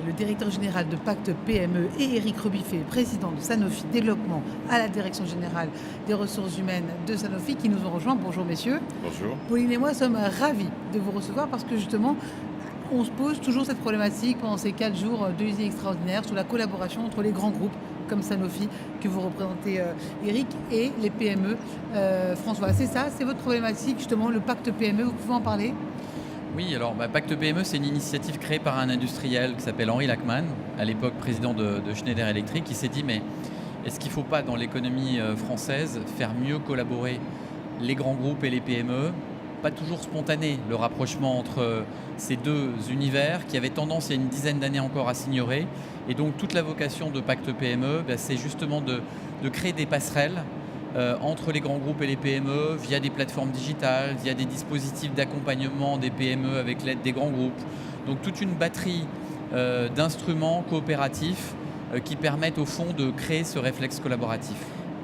le directeur général de Pacte PME, et Éric Rebiffet, président de Sanofi Développement à la direction générale des ressources humaines de Sanofi, qui nous ont rejoints. Bonjour messieurs. Bonjour. Pauline et moi sommes ravis de vous recevoir parce que justement, on se pose toujours cette problématique pendant ces 4 jours de l'usine extraordinaire sur la collaboration entre les grands groupes comme Sanofi, que vous représentez Éric, et les PME. François, c'est ça, c'est votre problématique justement, le pacte PME, vous pouvez en parler ? Oui, alors Pacte PME, c'est une initiative créée par un industriel qui s'appelle Henri Lachmann, à l'époque président de Schneider Electric, qui s'est dit mais est-ce qu'il ne faut pas dans l'économie française faire mieux collaborer les grands groupes et les PME ? Pas toujours spontané le rapprochement entre ces deux univers qui avaient tendance il y a une dizaine d'années encore à s'ignorer. Et donc toute la vocation de Pacte PME, c'est justement de créer des passerelles entre les grands groupes et les PME via des plateformes digitales, via des dispositifs d'accompagnement des PME avec l'aide des grands groupes. Donc toute une batterie d'instruments coopératifs qui permettent au fond de créer ce réflexe collaboratif.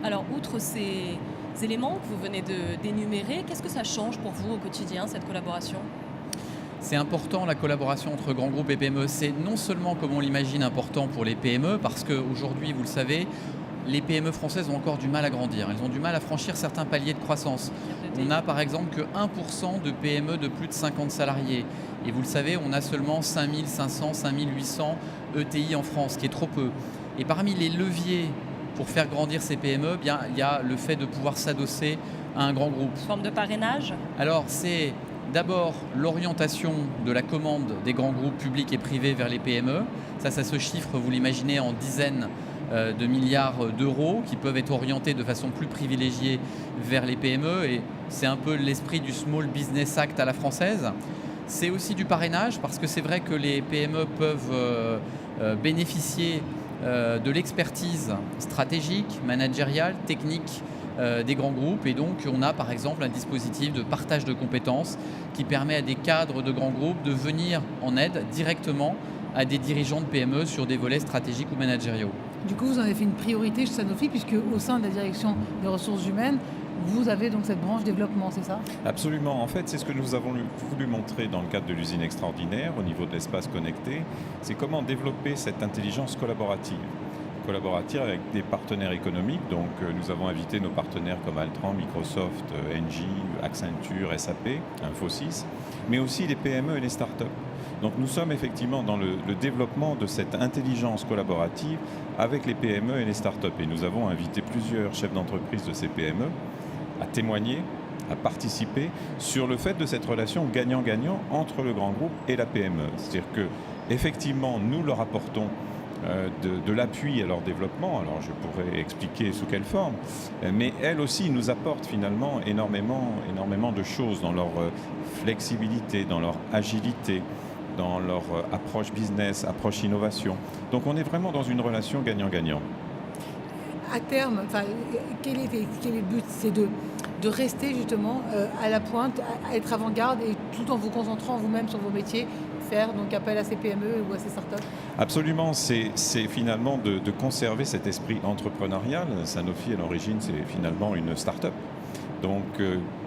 Alors outre ces éléments que vous venez d'énumérer, qu'est-ce que ça change pour vous au quotidien, cette collaboration ? C'est important la collaboration entre grands groupes et PME. C'est non seulement, comme on l'imagine, important pour les PME, parce qu'aujourd'hui, vous le savez, les PME françaises ont encore du mal à grandir. Elles ont du mal à franchir certains paliers de croissance. On n'a par exemple que 1% de PME de plus de 50 salariés. Et vous le savez, on a seulement 5500, 5800 ETI en France, ce qui est trop peu. Et parmi les leviers pour faire grandir ces PME, il y a le fait de pouvoir s'adosser à un grand groupe. Forme de parrainage ? Alors, c'est d'abord l'orientation de la commande des grands groupes publics et privés vers les PME. Ça se chiffre, vous l'imaginez, en dizaines de milliards d'euros qui peuvent être orientés de façon plus privilégiée vers les PME. Et c'est un peu l'esprit du Small Business Act à la française. C'est aussi du parrainage parce que c'est vrai que les PME peuvent bénéficier de l'expertise stratégique, managériale, technique des grands groupes. Et donc, on a par exemple un dispositif de partage de compétences qui permet à des cadres de grands groupes de venir en aide directement à des dirigeants de PME sur des volets stratégiques ou managériaux. Du coup, vous en avez fait une priorité chez Sanofi, puisque au sein de la direction des ressources humaines, vous avez donc cette branche développement, c'est ça ? Absolument. En fait, c'est ce que nous avons voulu montrer dans le cadre de l'usine extraordinaire au niveau de l'espace connecté. C'est comment développer cette intelligence collaborative avec des partenaires économiques. Donc, nous avons invité nos partenaires comme Altran, Microsoft, Engie, Accenture, SAP, Infosys, mais aussi les PME et les startups. Donc, nous sommes effectivement dans le développement de cette intelligence collaborative avec les PME et les startups. Et nous avons invité plusieurs chefs d'entreprise de ces PME à témoigner, à participer sur le fait de cette relation gagnant-gagnant entre le grand groupe et la PME. C'est-à-dire que, effectivement, nous leur apportons de l'appui à leur développement. Alors je pourrais expliquer sous quelle forme, mais elles aussi nous apportent finalement énormément de choses dans leur flexibilité, dans leur agilité, dans leur approche business, approche innovation. Donc on est vraiment dans une relation gagnant-gagnant. À terme, quel est le but ? C'est de rester justement à la pointe, à être avant-garde, et tout en vous concentrant vous-même sur vos métiers, faire donc appel à ces PME ou à ces startups ? Absolument, c'est finalement de conserver cet esprit entrepreneurial. Sanofi, à l'origine, c'est finalement une start-up. Donc,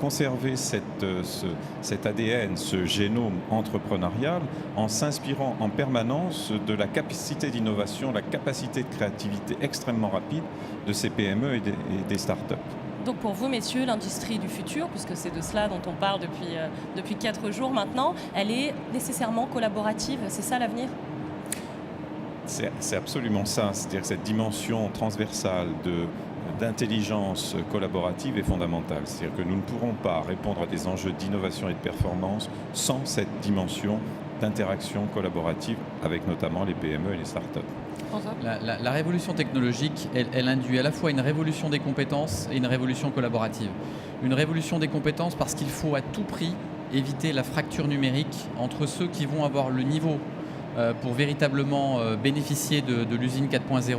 conserver cet ADN, ce génome entrepreneurial, en s'inspirant en permanence de la capacité d'innovation, la capacité de créativité extrêmement rapide de ces PME et des start-up. Donc pour vous, messieurs, l'industrie du futur, puisque c'est de cela dont on parle depuis 4 jours maintenant, elle est nécessairement collaborative, c'est ça l'avenir ? C'est absolument ça, c'est-à-dire que cette dimension transversale d'intelligence collaborative est fondamentale. C'est-à-dire que nous ne pourrons pas répondre à des enjeux d'innovation et de performance sans cette dimension d'interaction collaborative avec notamment les PME et les startups. La révolution technologique, elle induit à la fois une révolution des compétences et une révolution collaborative. Une révolution des compétences parce qu'il faut à tout prix éviter la fracture numérique entre ceux qui vont avoir le niveau pour véritablement bénéficier de l'usine 4.0,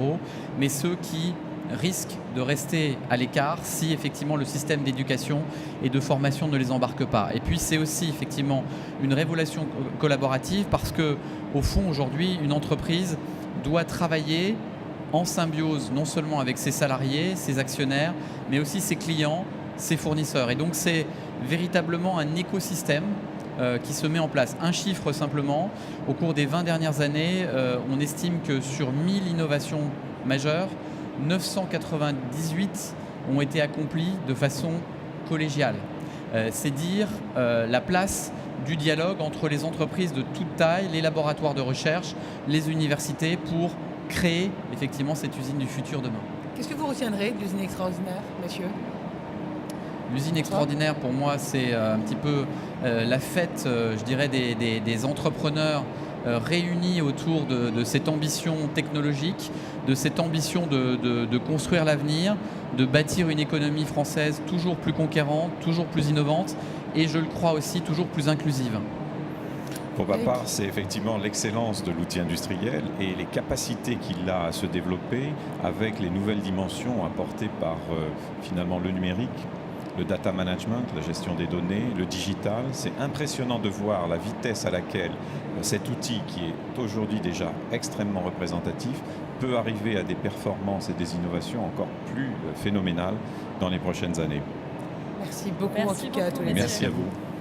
mais ceux qui risquent de rester à l'écart si effectivement le système d'éducation et de formation ne les embarque pas. Et puis c'est aussi effectivement une révolution collaborative parce que au fond aujourd'hui une entreprise doit travailler en symbiose non seulement avec ses salariés, ses actionnaires, mais aussi ses clients, ses fournisseurs. Et donc c'est véritablement un écosystème qui se met en place. Un chiffre simplement, au cours des 20 dernières années, on estime que sur 1000 innovations majeures, 998 ont été accomplies de façon collégiale. C'est dire la place du dialogue entre les entreprises de toute taille, les laboratoires de recherche, les universités pour créer effectivement cette usine du futur demain. Qu'est-ce que vous retiendrez de l'usine extraordinaire, messieurs? L'usine extraordinaire, pour moi, c'est un petit peu la fête, je dirais, des entrepreneurs réunis autour de cette ambition technologique, de cette ambition de construire l'avenir, de bâtir une économie française toujours plus conquérante, toujours plus innovante et, je le crois aussi, toujours plus inclusive. Pour ma part, c'est effectivement l'excellence de l'outil industriel et les capacités qu'il a à se développer avec les nouvelles dimensions apportées par finalement le numérique, le data management, la gestion des données, le digital. C'est impressionnant de voir la vitesse à laquelle cet outil, qui est aujourd'hui déjà extrêmement représentatif, peut arriver à des performances et des innovations encore plus phénoménales dans les prochaines années. Merci beaucoup Merci en tout cas à tous les deux. Merci à vous.